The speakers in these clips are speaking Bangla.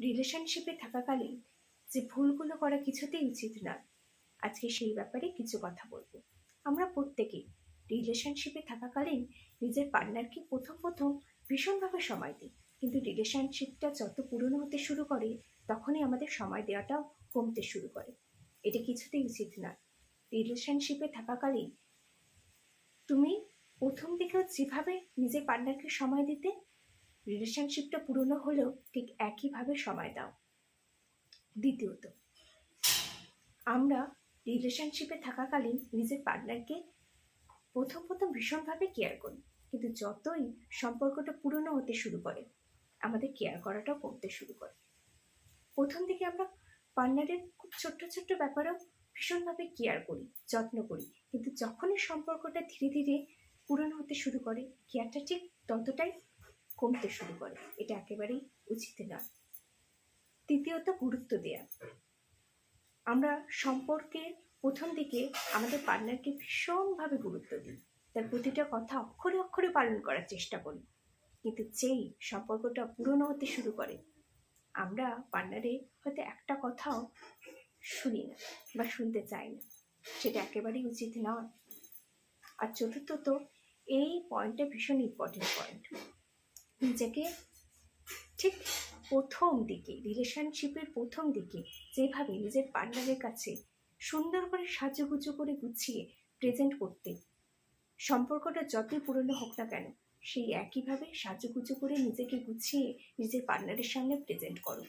রিলেশনশিপে থাকাকালীন যে ভুলগুলো করা কিছুতেই উচিত না, আজকে সেই ব্যাপারে কিছু কথা বলবো। আমরা প্রত্যেকেই রিলেশনশিপে থাকাকালীন নিজের পার্টনারকে প্রথম প্রথম ভীষণভাবে সময় দিই, কিন্তু রিলেশনশিপটা যত পুরনো হতে শুরু করে তখনই আমাদের সময় দেওয়াটাও কমতে শুরু করে। এটা কিছুতেই উচিত না। রিলেশনশিপে থাকাকালীন তুমি প্রথম দিকেও যেভাবে নিজের পার্টনারকে সময় দিতে, রিলেশনশিপটা পুরনো হলেও ঠিক একইভাবে সময় দাও। দ্বিতীয়ত, আমরা রিলেশনশিপে থাকাকালীন নিজের পার্টনারকে প্রথম প্রথম ভীষণভাবে কেয়ার করি, কিন্তু যতই সম্পর্কটা পুরনো হতে শুরু করে আমাদের কেয়ার করাটাও কমতে শুরু করে। প্রথম দিকে আমরা পার্টনারের খুব ছোট্ট ছোট্ট ব্যাপারেও ভীষণভাবে কেয়ার করি, যত্ন করি, কিন্তু যখনই সম্পর্কটা ধীরে ধীরে পুরনো হতে শুরু করে কেয়ারটা ঠিক ততটাই কমতে শুরু করে। এটা একেবারেই উচিত নয়। তৃতীয়ত, গুরুত্ব দেয়া। আমরা সম্পর্কের প্রথম দিকে আমাদের পার্টনারকে ভীষণভাবে গুরুত্ব দিই, তার প্রতিটা কথা অক্ষরে অক্ষরে পালন করার চেষ্টা করি, কিন্তু যেই সম্পর্কটা পুরনো হতে শুরু করে আমরা পার্টনারের হয়তো একটা কথাও শুনি না বা শুনতে চাই না। সেটা একেবারেই উচিত নয়। আর চতুর্থত, এই পয়েন্টটা ভীষণ ইম্পর্টেন্ট পয়েন্ট, নিজেকে ঠিক প্রথম দিকে রিলেশনশিপের প্রথম দিকে যেভাবে নিজের পার্টনারের কাছে সুন্দর করে সাজুগুজু করে গুছিয়ে প্রেজেন্ট করতে, সম্পর্কটা যতই পুরনো হোক না কেন সেই একইভাবে সাজুগুজু করে নিজেকে গুছিয়ে নিজের পার্টনারের সামনে প্রেজেন্ট করো।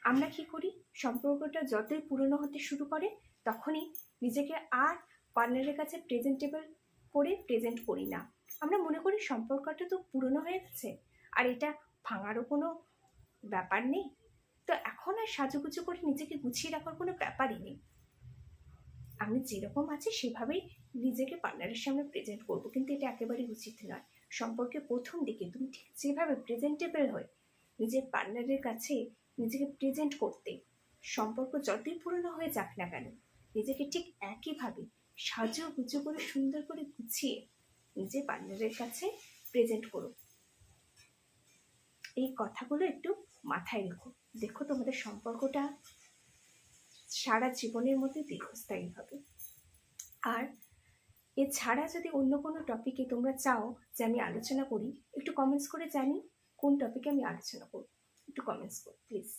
আমরা কি করি, সম্পর্কটা যতই পুরনো হতে শুরু করে তখনই নিজেকে আর পার্টনারের কাছে প্রেজেন্টেবল করে প্রেজেন্ট করি না। আমরা মনে করি সম্পর্কটা তো পুরনো হয়ে গেছে আর এটা ভাঙারও কোনো ব্যাপার নেই, তো এখন আর সাজুগুজু করে নিজেকে গুছিয়ে রাখার কোনো ব্যাপারই নেই। আমি যেরকম আছি সেভাবেই নিজেকে পার্টনারের সামনে প্রেজেন্ট করবো, কিন্তু এটা একেবারেই উচিত নয়। সম্পর্কের প্রথম দিকে তুমি ঠিক যেভাবে প্রেজেন্টেবল হয়ে নিজের পার্টনারের কাছে নিজেকে প্রেজেন্ট করতে, সম্পর্ক যতই পুরনো হয়ে যাক না কেন নিজেকে ঠিক একইভাবে সাজুগুজু করে সুন্দর করে গুছিয়ে নিজের পার্টনারের কাছে প্রেজেন্ট করো। এই কথাগুলো একটু মাথায় রেখো, দেখো তোমাদের সম্পর্কটা সারা জীবনের মধ্যে দীর্ঘস্থায়ী হবে। আর এছাড়া যদি অন্য কোনো টপিকে তোমরা চাও যে আমি আলোচনা করি, একটু কমেন্টস করে জানি কোন টপিকে আমি আলোচনা করব, একটু কমেন্টস করো প্লিজ।